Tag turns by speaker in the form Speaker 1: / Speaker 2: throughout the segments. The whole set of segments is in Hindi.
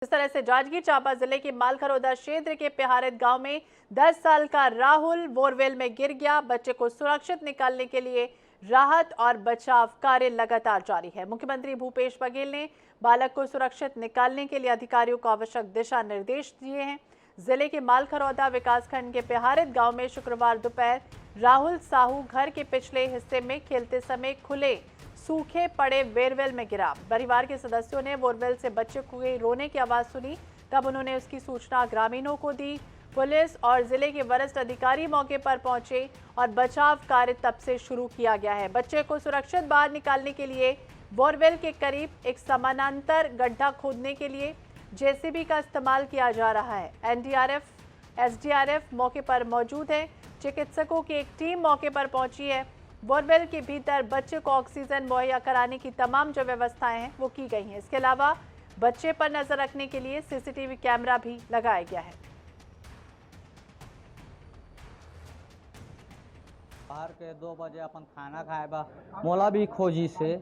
Speaker 1: इस तरह से जांजगीर चांपा जिले के मालखरौदा क्षेत्र के पिहारत गांव में 10 साल का राहुल बोरवेल में गिर गया। बच्चे को सुरक्षित निकालने के लिए राहत और बचाव कार्य लगातार जारी है। मुख्यमंत्री भूपेश बघेल ने बालक को सुरक्षित निकालने के लिए अधिकारियों को आवश्यक दिशा निर्देश दिए हैं। जिले के मालखरौदा विकासखंड के पिहारत गांव में शुक्रवार दोपहर राहुल साहू घर के पिछले हिस्से में खेलते समय खुले सूखे पड़े बोरवेल में गिरा। परिवार के सदस्यों ने बोरवेल से बच्चे को रोने की आवाज सुनी, तब उन्होंने उसकी सूचना ग्रामीणों को दी। पुलिस और जिले के वरिष्ठ अधिकारी मौके पर पहुंचे और बचाव कार्य तब से शुरू किया गया है। बच्चे को सुरक्षित बाहर निकालने के लिए बोरवेल के करीब एक समानांतर गड्ढा खोदने के लिए जेसीबी का इस्तेमाल किया जा रहा है। एनडीआरएफ, एसडीआरएफ मौके पर मौजूद है। चिकित्सकों की एक टीम मौके पर पहुंची है। बोरवेल के भीतर बच्चे को ऑक्सीजन मुहैया कराने की तमाम जो व्यवस्थाएं हैं वो की गई हैं। इसके अलावा बच्चे पर नजर रखने के लिए सीसीटीवी कैमरा भी लगाया गया है।
Speaker 2: बाहर के 2 बजे अपन खाना खाए बा मोला भी खोजी से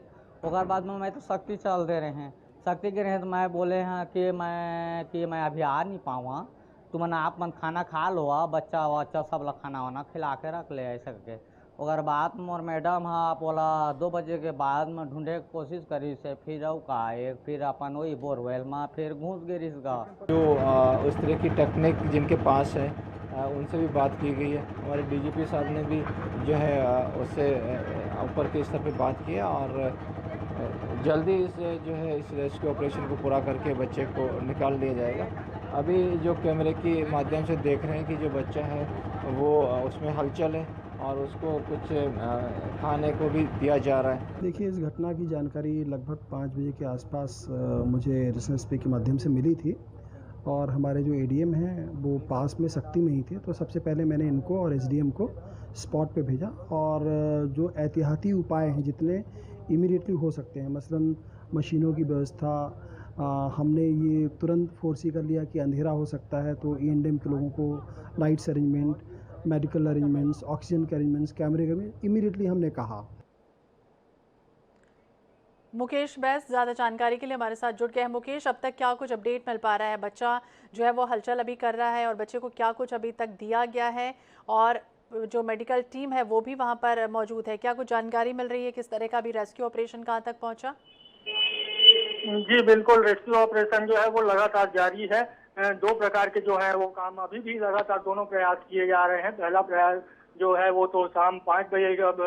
Speaker 2: ओकर बाद में मैं तो शक्ति चल दे रहे हैं। शक्ति के रहे तो मैं बोले हैं कि मैं अभी आ नहीं पाऊँ, तो मैंने आप मन खाना खा लो, बच्चा वच्चा सब लोग खाना वाना खिला के रख ले ऐसे करके। अगर बात मोर मैडम हाँ बोला 2 बजे के बाद में ढूंढे की कोशिश करी से फिर फिर अपन वही बोरवेल में फिर घुस गई इसका।
Speaker 3: जो उस तरह की टेक्निक जिनके पास है उनसे भी बात की गई है। हमारे डीजीपी साहब ने भी जो है उससे ऊपर के स्तर पे बात किया और जल्दी इस रेस्क्यू ऑपरेशन को पूरा करके बच्चे को निकाल लिया जाएगा। अभी जो कैमरे के माध्यम से देख रहे हैं कि जो बच्चा है वो उसमें हलचल है और उसको कुछ खाने को भी दिया जा रहा है।
Speaker 4: देखिए, इस घटना की जानकारी लगभग 5 बजे के आसपास मुझे एसएसपी के माध्यम से मिली थी और हमारे जो एडीएम हैं वो पास में शक्ति में ही थे। तो सबसे पहले मैंने इनको और एसडीएम को स्पॉट पे भेजा और जो एहतियाती उपाय हैं जितने इमीडिएटली हो सकते हैं, मसलन मशीनों की व्यवस्था, हमने ये तुरंत फोर्सी कर लिया कि अंधेरा हो सकता है तो ईएनडीएम के लोगों को lights arrangement, medical arrangements, oxygen के अरेंजमेंट्स, कैमरे के इमीडिएटली हमने कहा।
Speaker 1: मुकेश बैस ज्यादा जानकारी के लिए हमारे साथ जुड़ गए हैं। मुकेश, अब तक क्या कुछ अपडेट मिल पा रहा है? बच्चा जो है वो हलचल अभी कर रहा है और बच्चे को क्या कुछ अभी तक दिया गया है और जो मेडिकल टीम है वो भी वहां पर मौजूद है? क्या कुछ जानकारी मिल रही है? किस तरह का भी रेस्क्यू ऑपरेशन कहां तक पहुंचा?
Speaker 5: जी बिल्कुल, रेस्क्यू ऑपरेशन जो है वो लगातार जारी है। 2 प्रकार के जो है वो काम अभी भी लगातार दोनों प्रयास किए जा रहे हैं। पहला प्रयास जो है वो तो शाम 5 बजे जब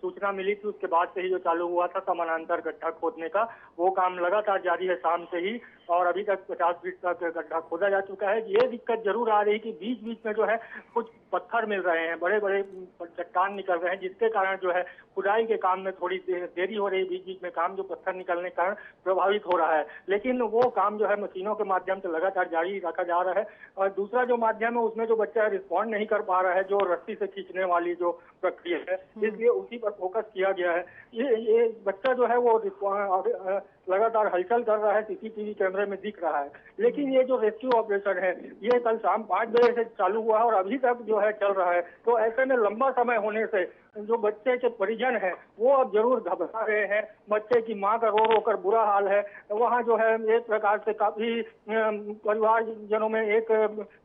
Speaker 5: सूचना मिली थी उसके बाद से ही जो चालू हुआ था समानांतर गड्ढा खोदने का, वो काम लगातार जारी है शाम से ही और अभी तक 50 फीट तक गड्ढा खोदा जा चुका है। ये दिक्कत जरूर आ रही है कि बीच बीच में जो है कुछ पत्थर मिल रहे हैं, बड़े बड़े चट्टान निकल रहे हैं, जिसके कारण जो है खुदाई के काम में थोड़ी देरी हो रही है। बीच बीच में काम जो पत्थर निकलने के कारण प्रभावित हो रहा है, लेकिन वो काम जो है मशीनों के माध्यम से लगातार जारी रखा जा रहा है। और दूसरा जो माध्यम है उसमें जो बच्चा रिस्पॉन्ड नहीं कर पा रहा है, जो रस्सी से खींचने वाली जो प्रक्रिया है, इसलिए उसी पर फोकस किया गया है। ये बच्चा जो है वो लगातार हलचल कर रहा है, सीसीटीवी कैमरे में दिख रहा है। लेकिन ये जो रेस्क्यू ऑपरेशन है ये कल शाम 5 बजे से चालू हुआ है और अभी तक जो है चल रहा है। तो ऐसे में लंबा समय होने से जो बच्चे के परिजन हैं वो अब जरूर घबरा रहे हैं। बच्चे की मां का रो रो कर बुरा हाल है। वहाँ जो है एक प्रकार से काफी परिवारजनों में एक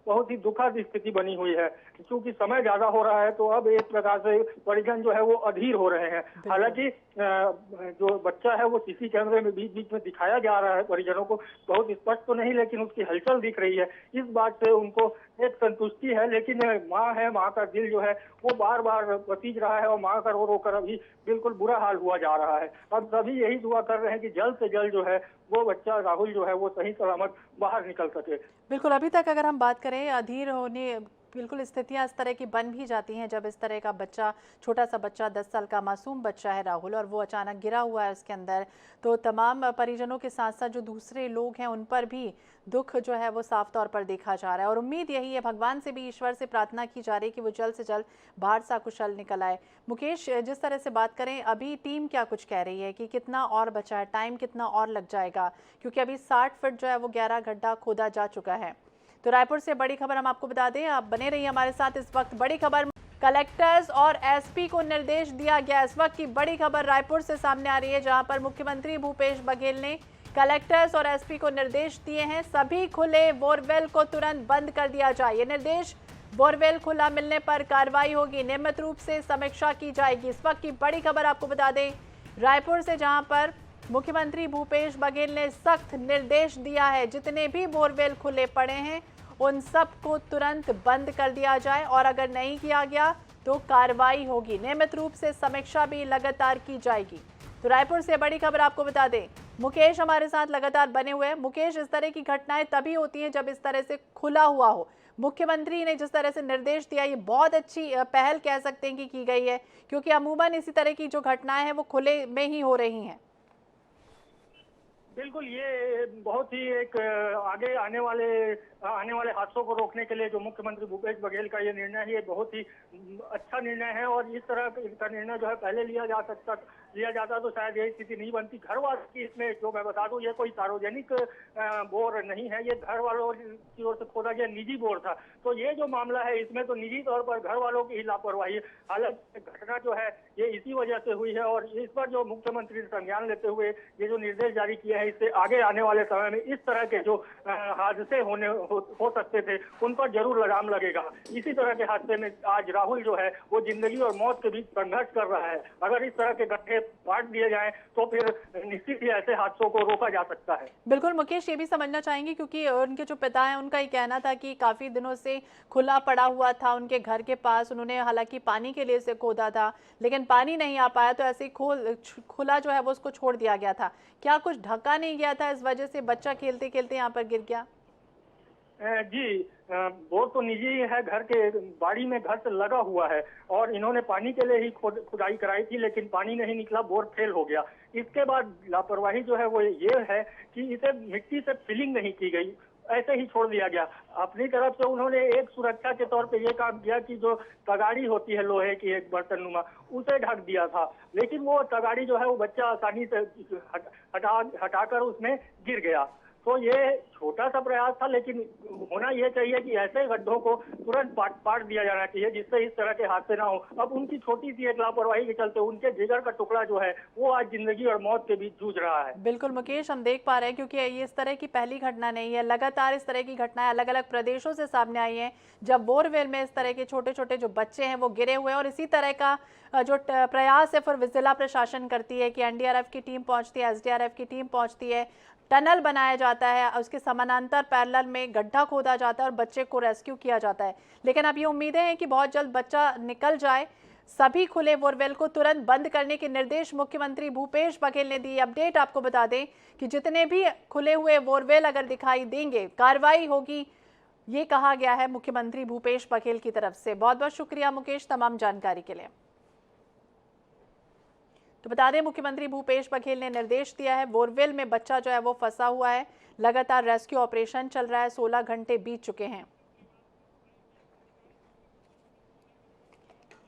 Speaker 5: बहुत ही दुखद स्थिति बनी हुई है। क्योंकि समय ज्यादा हो रहा है तो अब एक प्रकार से परिजन जो है वो अधीर हो रहे हैं। हालांकि जो बच्चा है वो सीसी कैमरे में बीच बीच में दिखाया जा रहा है परिजनों को, बहुत स्पष्ट तो नहीं लेकिन उसकी हलचल दिख रही है। इस बात से उनको एक संतुष्टि है, लेकिन माँ है, माँ का दिल जो है वो बार बार पसीज रहा है और माँ का रो रो कर अभी बिल्कुल बुरा हाल हुआ जा रहा है। अब सभी यही दुआ कर रहे हैं कि जल्द से जल्द जो है वो बच्चा राहुल जो है वो सही सलामत बाहर निकल सके।
Speaker 1: बिल्कुल, अभी तक अगर हम बात करें अधीर होने बिल्कुल स्थितियां इस तरह की बन भी जाती हैं जब इस तरह का बच्चा, छोटा सा बच्चा, 10 साल का मासूम बच्चा है राहुल और वो अचानक गिरा हुआ है उसके अंदर, तो तमाम परिजनों के साथ साथ जो दूसरे लोग हैं उन पर भी दुख जो है वो साफ तौर पर देखा जा रहा है। और उम्मीद यही है, भगवान से भी, ईश्वर से प्रार्थना की जा रही है कि वो जल्द से जल्द बाहर सकुशल निकल आए। मुकेश, जिस तरह से बात करें, अभी टीम क्या कुछ कह रही है कि कितना और बचा है, टाइम कितना और लग जाएगा? क्योंकि अभी 60 फीट जो है वो गहरा गड्ढा खोदा जा चुका है। तो रायपुर से बड़ी खबर हम आपको बता दें, आप बने रहिए हमारे साथ। इस वक्त बड़ी खबर, कलेक्टर्स और एसपी को निर्देश दिया गया। इस वक्त की बड़ी खबर रायपुर से सामने आ रही है, जहां पर मुख्यमंत्री भूपेश बघेल ने कलेक्टर्स और एसपी को निर्देश दिए हैं, सभी खुले बोरवेल को तुरंत बंद कर दिया जाए। ये निर्देश, बोरवेल खुला मिलने पर कार्रवाई होगी, नियमित रूप से समीक्षा की जाएगी। इस वक्त की बड़ी खबर आपको बता दें रायपुर से, जहां पर मुख्यमंत्री भूपेश बघेल ने सख्त निर्देश दिया है, जितने भी बोरवेल खुले पड़े हैं उन सब को तुरंत बंद कर दिया जाए और अगर नहीं किया गया तो कार्रवाई होगी। नियमित रूप से समीक्षा भी लगातार की जाएगी। तो रायपुर से बड़ी खबर आपको बता दें, मुकेश हमारे साथ लगातार बने हुए हैं। मुकेश, इस तरह की घटनाएं तभी होती हैं जब इस तरह से खुला हुआ हो। मुख्यमंत्री ने जिस तरह से निर्देश दिया, ये बहुत अच्छी पहल कह सकते हैं कि की गई है, क्योंकि अमूमन इसी तरह की जो घटनाएं हैं वो खुले में ही हो रही हैं।
Speaker 5: बिल्कुल, ये बहुत ही एक आगे आने वाले हादसों को रोकने के लिए जो मुख्यमंत्री भूपेश बघेल का ये निर्णय है, ये बहुत ही अच्छा निर्णय है। और इस तरह का निर्णय जो है पहले लिया जाता तो शायद यही स्थिति नहीं बनती। घर वालों की, इसमें जो मैं बता दूं, ये कोई सार्वजनिक बोर नहीं है, ये घर वालों की ओर से खोदा गया निजी बोर था। तो ये जो मामला है, इसमें तो निजी तौर पर घर वालों की ही लापरवाही, हालांकि घटना जो है ये इसी वजह से हुई है। और इस पर जो मुख्यमंत्री ने संज्ञान लेते हुए ये जो निर्देश जारी किया है, इससे आगे आने वाले समय में इस तरह के जो हादसे हो सकते थे उन पर जरूर लगाम लगेगा। इसी तरह के हादसे में आज राहुल जो है वो जिंदगी और मौत के बीच संघर्ष कर रहा है। अगर इस तरह के गड्ढे पाट दिए जाएं तो फिर निश्चित ही ऐसे हादसों को रोका जा सकता है।
Speaker 1: बिल्कुल मुकेश, ये भी समझना चाहेंगे क्योंकि उनके जो पिता हैं उनका ये कहना था कि काफी दिनों से खुला पड़ा हुआ था उनके घर के पास। उन्होंने हालांकि पानी के लिए इसे खोदा था, लेकिन पानी नहीं आ पाया तो ऐसे ही खुला जो है वो उसको छोड़ दिया गया था। क्या कुछ ढका नहीं गया था, इस वजह से बच्चा खेलते खेलते यहाँ पर गिर गया?
Speaker 5: जी, बोर तो निजी है, घर के बाड़ी में घर से लगा हुआ है और इन्होंने पानी के लिए ही खुदाई कराई थी, लेकिन पानी नहीं निकला, बोर फेल हो गया। इसके बाद लापरवाही जो है वो ये है कि इसे मिट्टी से फिलिंग नहीं की गई, ऐसे ही छोड़ दिया गया। अपनी तरफ से उन्होंने एक सुरक्षा के तौर पे ये काम किया कि जो तगाड़ी होती है लोहे की एक बर्तन नुमा, उसे ढक दिया था, लेकिन वो तगाड़ी जो है वो बच्चा आसानी से हटाकर उसमें गिर गया। तो ये छोटा सा प्रयास था, लेकिन होना ये चाहिए कि ऐसे गड्ढों को तुरंत पाट दिया जाना चाहिए जिससे इस तरह के हादसे ना हो। अब उनकी छोटी सी एक लापरवाही के चलते उनके जिगर का टुकड़ा जो है वो आज जिंदगी और मौत के बीच जूझ रहा है।
Speaker 1: बिल्कुल मुकेश, हम देख पा रहे हैं क्योंकि ये इस तरह की पहली घटना नहीं है, लगातार इस तरह की घटनाएं अलग अलग प्रदेशों से सामने आई हैं जब बोरवेल में इस तरह के छोटे छोटे जो बच्चे हैं वो गिरे हुए हैं। और इसी तरह का जो प्रयास है फिर जिला प्रशासन करती है कि एनडीआरएफ की टीम पहुंचती है, एसडीआरएफ की टीम पहुंचती है, टनल बनाया जाता है, उसके समानांतर पैरेलल में गड्ढा खोदा जाता है और बच्चे को रेस्क्यू किया जाता है। लेकिन अब ये उम्मीदें हैं कि बहुत जल्द बच्चा निकल जाए। सभी खुले बोरवेल को तुरंत बंद करने के निर्देश मुख्यमंत्री भूपेश बघेल ने दिए। अपडेट आपको बता दें कि जितने भी खुले हुए बोरवेल अगर दिखाई देंगे कार्रवाई होगी, ये कहा गया है मुख्यमंत्री भूपेश बघेल की तरफ से। बहुत बहुत शुक्रिया मुकेश तमाम जानकारी के लिए। तो बता दें मुख्यमंत्री भूपेश बघेल ने निर्देश दिया है, बोरवेल में बच्चा जो है वो फंसा हुआ है, लगातार रेस्क्यू ऑपरेशन चल रहा है, 16 घंटे बीत चुके हैं।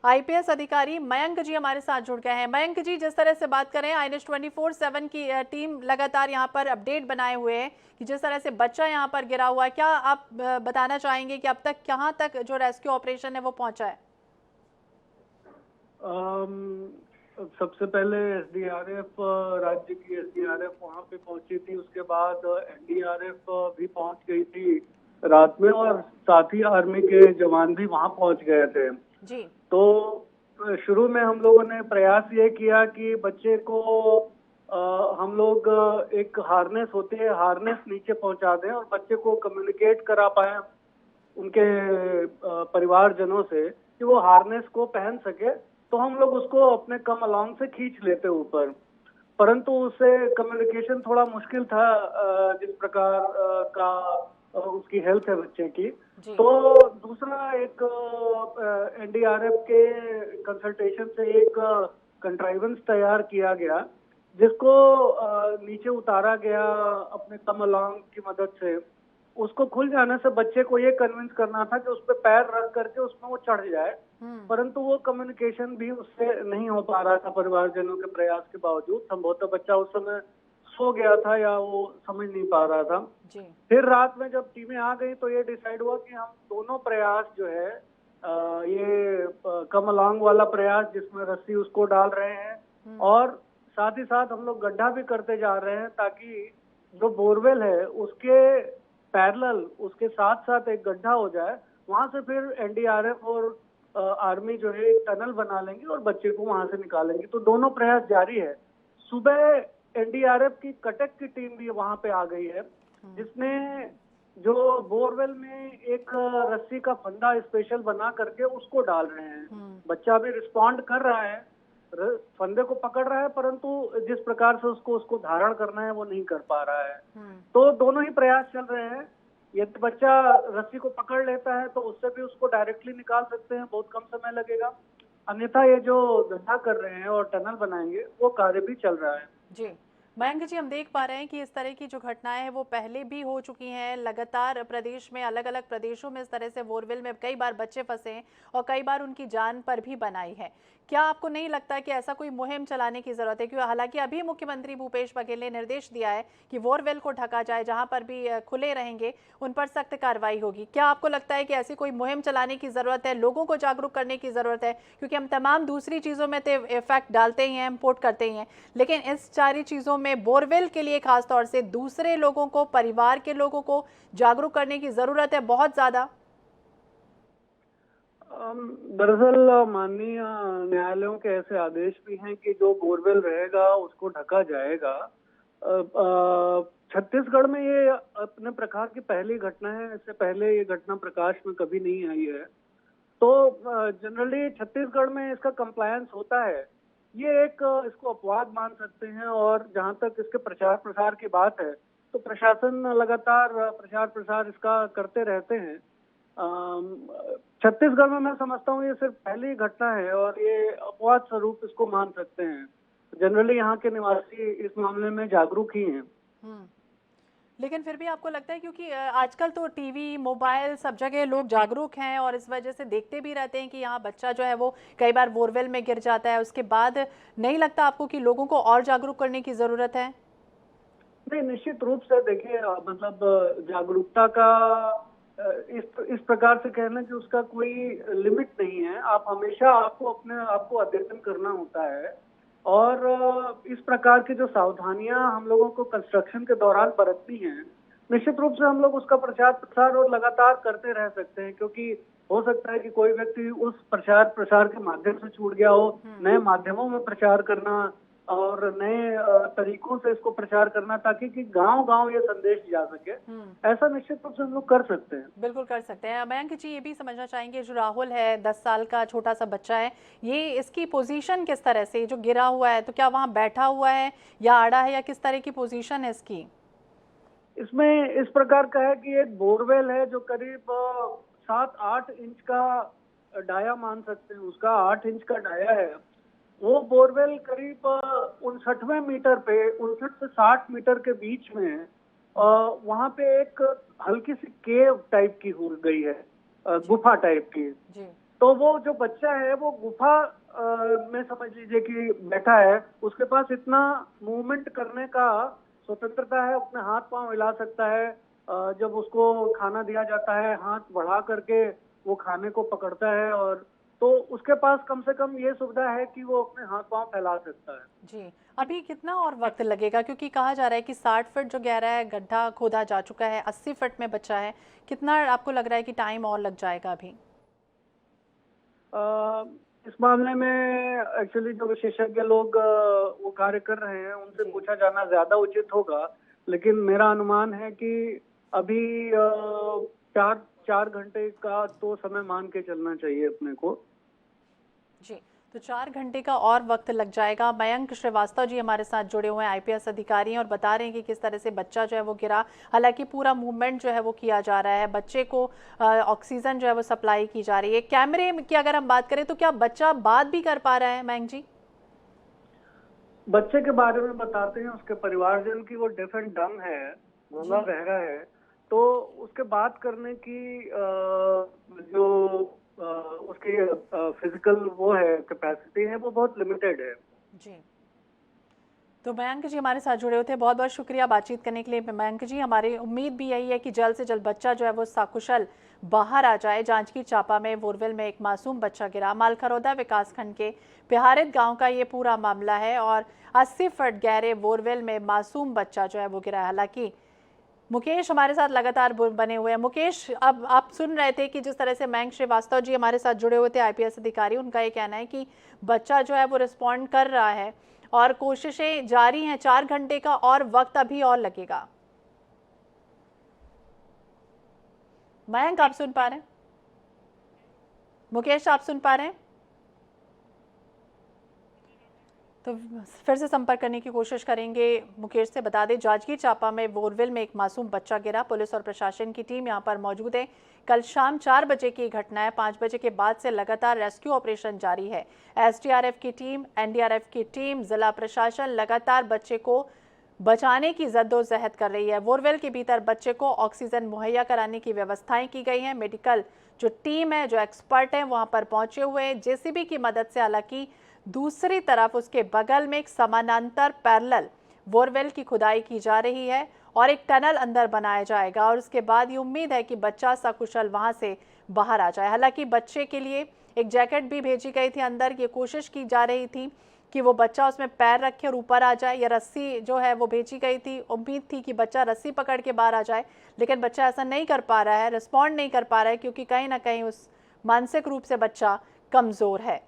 Speaker 1: आईपीएस अधिकारी मयंक जी हमारे साथ जुड़ गए हैं। मयंक जी, जिस तरह से बात करें, INS 24/7 की टीम लगातार यहां पर अपडेट बनाए हुए है कि जिस तरह से बच्चा यहां पर गिरा हुआ है, क्या आप बताना चाहेंगे कि अब तक कहां तक जो रेस्क्यू ऑपरेशन है वो पहुंचा है?
Speaker 6: सबसे पहले एसडीआरएफ, राज्य की एसडीआरएफ वहां पे पहुंची थी, उसके बाद एनडीआरएफ भी पहुंच गई थी रात में और साथ ही आर्मी के जवान भी वहां पहुंच गए थे
Speaker 1: जी।
Speaker 6: तो शुरू में हम लोगों ने प्रयास ये किया कि बच्चे को हम लोग एक हार्नेस होती है, हार्नेस नीचे पहुंचा दें और बच्चे को कम्युनिकेट करा पाए उनके परिवारजनों से कि वो हार्नेस को पहन सके, तो हम लोग उसको अपने कम अलाउंस से खींच लेते ऊपर, परंतु उससे कम्युनिकेशन थोड़ा मुश्किल था जिस प्रकार का उसकी हेल्थ है बच्चे की। तो दूसरा एक एनडीआरएफ के कंसल्टेशन से एक कंट्राइवेंस तैयार किया गया जिसको नीचे उतारा गया अपने कम अलाउंस की मदद से। उसको खुल जाने से बच्चे को ये कन्विंस करना था कि उस पर पैर रख करके उसमें वो चढ़ जाए, परंतु वो कम्युनिकेशन भी उससे नहीं हो पा रहा था परिवारजनों के प्रयास के बावजूद। संभवतः बच्चा उस समय सो गया था या वो समझ नहीं पा रहा था जी। फिर रात में जब टीमें आ गई तो ये डिसाइड हुआ कि हम दोनों प्रयास जो है ये कम अलांग वाला प्रयास जिसमें रस्सी उसको डाल रहे हैं और साथ ही साथ हम लोग गड्ढा भी करते जा रहे हैं ताकि जो बोरवेल है उसके पैरेलल, उसके साथ साथ एक गड्ढा हो जाए, वहां से फिर एनडीआरएफ और आर्मी जो है एक टनल बना लेंगे और बच्चे को वहां से निकालेंगे। तो दोनों प्रयास जारी है। सुबह एनडीआरएफ की कटक की टीम भी वहां पे आ गई है, जिसने जो बोरवेल में एक रस्सी का फंदा स्पेशल बना करके उसको डाल रहे हैं। बच्चा भी रिस्पॉन्ड कर रहा है, फंदे को पकड़ रहा है, परंतु जिस प्रकार से उसको धारण करना है वो नहीं कर पा रहा है। तो दोनों ही प्रयास चल रहे हैं। यदि बच्चा रस्सी को पकड़ लेता है तो उससे भी उसको डायरेक्टली निकाल सकते हैं, बहुत कम समय लगेगा। अन्यथा ये जो गड्ढा कर रहे हैं और टनल बनाएंगे वो कार्य भी चल रहा है।
Speaker 1: जी मयंक जी, हम देख पा रहे हैं कि इस तरह की जो घटनाएं हैं वो पहले भी हो चुकी हैं। लगातार प्रदेश में, अलग अलग प्रदेशों में इस तरह से बोरवेल में कई बार बच्चे फंसे हैं और कई बार उनकी जान पर भी बनाई है। क्या आपको नहीं लगता कि ऐसा कोई मुहिम चलाने की जरूरत है? क्योंकि हालांकि अभी मुख्यमंत्री भूपेश बघेल ने निर्देश दिया है कि बोरवेल को ढका जाए, जहां पर भी खुले रहेंगे उन पर सख्त कार्रवाई होगी। क्या आपको लगता है कि ऐसी कोई मुहिम चलाने की जरूरत है, लोगों को जागरूक करने की जरूरत है? क्योंकि हम तमाम दूसरी चीजों में तो इफेक्ट डालते ही हैं, इम्पोर्ट करते ही हैं, लेकिन इस सारी चीजों में बोरवेल के लिए खास तौर से दूसरे लोगों को, परिवार के लोगों को जागरूक करने की जरूरत है बहुत ज्यादा।
Speaker 6: दरअसल माननीय न्यायालयों के ऐसे आदेश भी हैं कि जो बोरवेल रहेगा उसको ढका जाएगा। छत्तीसगढ़ में ये अपने प्रकार की पहली घटना है, इससे पहले ये घटना प्रकाश में कभी नहीं आई है। तो जनरली छत्तीसगढ़ में इसका कंप्लायंस होता है। ये एक इसको अपवाद मान सकते हैं, और जहां तक इसके प्रचार प्रसार की बात है तो प्रशासन लगातार प्रचार प्रसार इसका करते रहते हैं। छत्तीसगढ़ में मैं समझता हूँ ये सिर्फ पहली घटना है और ये अपवाद स्वरूप इसको मान सकते हैं। जनरली यहाँ के निवासी इस मामले में जागरूक ही हैं।
Speaker 1: लेकिन फिर भी आपको लगता है, क्योंकि आजकल तो टीवी, मोबाइल, सब जगह लोग जागरूक हैं और इस वजह से देखते भी रहते हैं कि यहाँ बच्चा जो है वो कई बार बोरवेल में गिर जाता है, उसके बाद नहीं लगता आपको कि लोगों को और जागरूक करने की जरूरत है?
Speaker 6: नहीं, निश्चित रूप से देखिए, मतलब जागरूकता का इस प्रकार से कहना कि उसका कोई लिमिट नहीं है। आप हमेशा आपको अपने आप को अद्यतन करना होता है, और इस प्रकार की जो सावधानियां हम लोगों को कंस्ट्रक्शन के दौरान बरतनी हैं, निश्चित रूप से हम लोग उसका प्रचार प्रसार और लगातार करते रह सकते हैं। क्योंकि हो सकता है कि कोई व्यक्ति उस प्रचार प्रसार के माध्यम से छूट गया हो। नए माध्यमों में प्रचार करना और नए तरीकों से इसको प्रचार करना, ताकि कि गांव गांव ये संदेश जा सके, ऐसा निश्चित रूप से हम लोग कर सकते हैं।
Speaker 1: बिल्कुल कर सकते हैं। मयंक जी, ये भी समझना चाहेंगे, जो राहुल है 10 साल का छोटा सा बच्चा है, ये इसकी पोजीशन किस तरह से, जो गिरा हुआ है तो क्या वहाँ बैठा हुआ है या आड़ा है, या किस तरह की पोजीशन है इसकी?
Speaker 6: इसमें इस प्रकार का है कि एक बोरवेल है जो करीब 7-8 इंच का डाया मान सकते हैं, उसका 8 इंच का डाया है। वो बोरवेल करीब 59वें मीटर पे, 59 से 60 मीटर के बीच में है। वहां पे एक हल्की सी केव टाइप की हो गई है, गुफा टाइप की। तो वो जो बच्चा है वो गुफा में समझ लीजिए कि बैठा है। उसके पास इतना मूवमेंट करने का स्वतंत्रता है, अपने हाथ पांव हिला सकता है। जब उसको खाना दिया जाता है, हाथ बढ़ा करके वो खाने को पकड़ता है, और तो उसके पास कम से कम ये सुविधा है कि वो अपने हाथ पांव फैला सकता है।
Speaker 1: जी, अभी कितना और वक्त लगेगा? क्योंकि कहा जा रहा है कि 60 फीट जो गहरा है गड्ढा खोदा जा चुका है, 80 फीट में बचा है। कितना आपको लग रहा है कि टाइम और लग जाएगा अभी?
Speaker 6: इस मामले में एक्चुअली जो विशेषज्ञ लोग वो कार्य कर रहे हैं, उनसे पूछा जाना ज्यादा उचित होगा। लेकिन मेरा अनुमान है कि अभी 4 घंटे का तो समय मान के चलना चाहिए अपने को।
Speaker 1: जी, तो 4 घंटे का और वक्त लग जाएगा। मयंक श्रीवास्तव जी हमारे साथ जुड़े हुए हैं, आईपीएस अधिकारी हैं, और बता रहे हैं कि किस तरह से बच्चा जो है वो गिरा। हालांकि पूरा मूवमेंट जो है वो किया जा रहा है, बच्चे को ऑक्सीजन जो है वो सप्लाई की जा रही है। कैमरे की अगर हम बात करें तो क्या बच्चा बात भी कर पा रहा है मयंक जी?
Speaker 6: बच्चे के बारे में बताते हैं, उसके परिवारजन की वो डेफ एंड डम है, गूंगा बहरा है। तो उसके बात करने की जो उसकी फिजिकल वो है, कैपेसिटी है, वो बहुत लिमिटेड है।
Speaker 1: जी, तो मयंक जी हमारे साथ जुड़े हुए थे, बहुत बहुत शुक्रिया बातचीत करने के लिए मयंक जी। हमारी उम्मीद भी यही है कि जल्द से जल्द बच्चा जो है वो सकुशल बाहर आ जाए। जांजगीर चांपा में बोरवेल में एक मासूम बच्चा गिरा। मालखरौदा विकासखंड के पिहारित गांव का ये पूरा मामला है और 80 फुट गहरे बोरवेल में मासूम बच्चा जो है वो गिरा। हालांकि मुकेश हमारे साथ लगातार बने हुए हैं। मुकेश, अब आप सुन रहे थे कि जिस तरह से मयंक श्रीवास्तव जी हमारे साथ जुड़े हुए थे, IPS अधिकारी, उनका ये कहना है कि बच्चा जो है वो रिस्पॉन्ड कर रहा है और कोशिशें जारी हैं। 4 घंटे का और वक्त अभी और लगेगा। मयंक, आप सुन पा रहे हैं? मुकेश, आप सुन पा रहे हैं? तो फिर से संपर्क करने की कोशिश करेंगे मुकेश से। बता दें, जांजगीर चांपा में बोरवेल में एक मासूम बच्चा गिरा। पुलिस और प्रशासन की टीम यहां पर मौजूद है। कल शाम 4 बजे की घटना है। 5 बजे के बाद से लगातार रेस्क्यू ऑपरेशन जारी है। SDRF की टीम, NDRF की टीम, जिला प्रशासन लगातार बच्चे को बचाने की जद्दोजहद कर रही है। बोरवेल के भीतर बच्चे को ऑक्सीजन मुहैया कराने की व्यवस्थाएं की गई हैं। मेडिकल जो टीम है, जो एक्सपर्ट हैं, वहां पर पहुंचे हुए हैं JCB की मदद से। हालांकि दूसरी तरफ उसके बगल में एक समानांतर पैरेलल बोरवेल की खुदाई की जा रही है और एक टनल अंदर बनाया जाएगा और उसके बाद ये उम्मीद है कि बच्चा सकुशल वहां से बाहर आ जाए। हालांकि बच्चे के लिए एक जैकेट भी भेजी गई थी अंदर। ये कोशिश की जा रही थी कि वो बच्चा उसमें पैर रखे और ऊपर आ जाए, या रस्सी जो है वो भेजी गई थी। उम्मीद थी कि बच्चा रस्सी पकड़ के बाहर आ जाए, लेकिन बच्चा ऐसा नहीं कर पा रहा है, रिस्पॉन्ड नहीं कर पा रहा है, क्योंकि कहीं ना कहीं उस मानसिक रूप से बच्चा कमज़ोर है।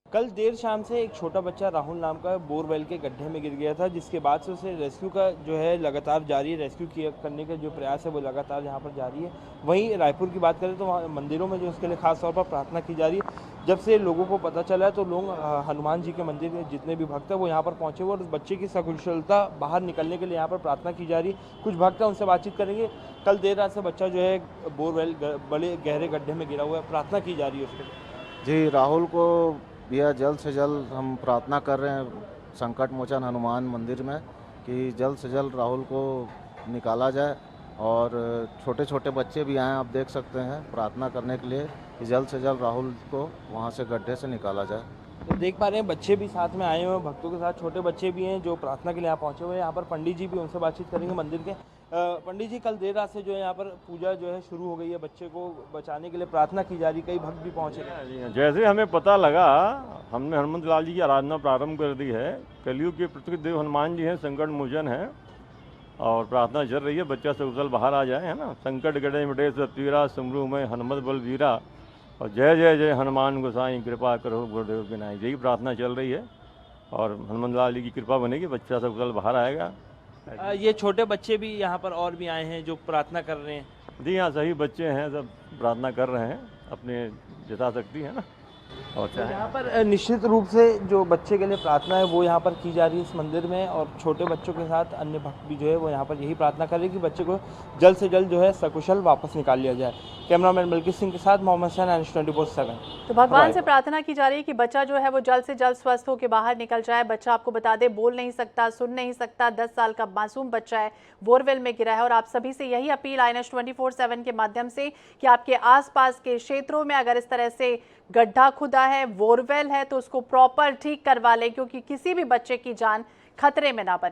Speaker 7: कल देर शाम से एक छोटा बच्चा राहुल नाम का बोरवेल के गड्ढे में गिर गया था, जिसके बाद से उसे रेस्क्यू का जो है लगातार जारी है। रेस्क्यू करने का जो प्रयास है वो लगातार यहाँ पर जारी है। वहीं रायपुर की बात करें तो वहाँ मंदिरों में जो उसके लिए खास तौर पर प्रार्थना की जा रही है। जब से लोगों को पता चला है तो लोग हनुमान जी के मंदिर में जितने भी भक्त हैं वो यहाँ पर पहुँचे हुए और उस बच्चे की सकुशलता बाहर निकलने के लिए यहाँ पर प्रार्थना की जा रही है। कुछ भक्त हैं, उनसे बातचीत करेंगे। कल देर रात से बच्चा जो है बोरवेल बड़े गहरे गड्ढे में गिरा हुआ है, प्रार्थना की जा रही है उसके लिए।
Speaker 8: जी, राहुल को भैया जल्द से जल्द हम प्रार्थना कर रहे हैं संकट मोचन हनुमान मंदिर में कि जल्द से जल्द राहुल को निकाला जाए। और छोटे छोटे बच्चे भी आए, आप देख सकते हैं, प्रार्थना करने के लिए कि जल्द से जल्द राहुल को वहां से गड्ढे से निकाला जाए।
Speaker 7: तो देख पा रहे हैं बच्चे भी साथ में आए हुए हैं, भक्तों के साथ छोटे बच्चे भी हैं जो प्रार्थना के लिए यहाँ पहुँचे हुए हैं। यहाँ पर पंडित जी भी, उनसे बातचीत करेंगे मंदिर के। पंडित जी, कल देर रात से जो है यहाँ पर पूजा जो है शुरू हो गई है, बच्चे को बचाने के लिए प्रार्थना की जा रही, कई भक्त भी पहुँचे हैं।
Speaker 9: जैसे हमें पता लगा, हमने हनुमंत लाल जी की आराधना प्रारंभ कर दी है। कलयुग के प्रत्येक देव हनुमान जी हैं, संकट मोचन है और प्रार्थना चल रही है बच्चा सकुशल बाहर आ जाए, है ना। संकट गड़े मिटे सब पीरा, सुमरू में हनुमत बल वीरा, और जय जय जय हनुमान गोसाई कृपा करो गुरुदेव बिनाई। यही प्रार्थना चल रही है और हनुमंत लाल जी की कृपा बनेगी, बच्चा सकुशल बाहर आएगा।
Speaker 7: ये छोटे बच्चे भी यहाँ पर और भी आए हैं जो प्रार्थना कर रहे हैं।
Speaker 9: जी हाँ, सही बच्चे हैं, सब प्रार्थना कर रहे हैं अपने यथाशक्ति, है ना। और
Speaker 7: तो यहाँ पर निश्चित रूप से जो बच्चे के लिए प्रार्थना है वो यहाँ पर की जा रही है इस मंदिर में, और छोटे बच्चों के साथ अन्य भक्त भी जो है वो यहाँ पर यही प्रार्थना कर रहे हैं कि बच्चे को जल्द से जल्द जो है सकुशल वापस निकाल लिया जाए। कैमरामैन बल्कि सिंह के साथ मोहम्मद सैन, NH24/7।
Speaker 1: तो भगवान से प्रार्थना की जा रही है कि बच्चा जो है वो जल्द से जल्द स्वस्थ होकर बाहर निकल जाए। बच्चा, आपको बता दें, बोल नहीं सकता, सुन नहीं सकता, 10 साल का मासूम बच्चा है, बोरवेल में गिरा है। और आप सभी से यही अपील NH24/7 के माध्यम से कि आपके आसपास के क्षेत्रों में अगर इस तरह से गड्ढा खुदा है, बोरवेल है, तो उसको प्रॉपर ठीक करवा लें, क्योंकि किसी भी बच्चे की जान खतरे में ना बने।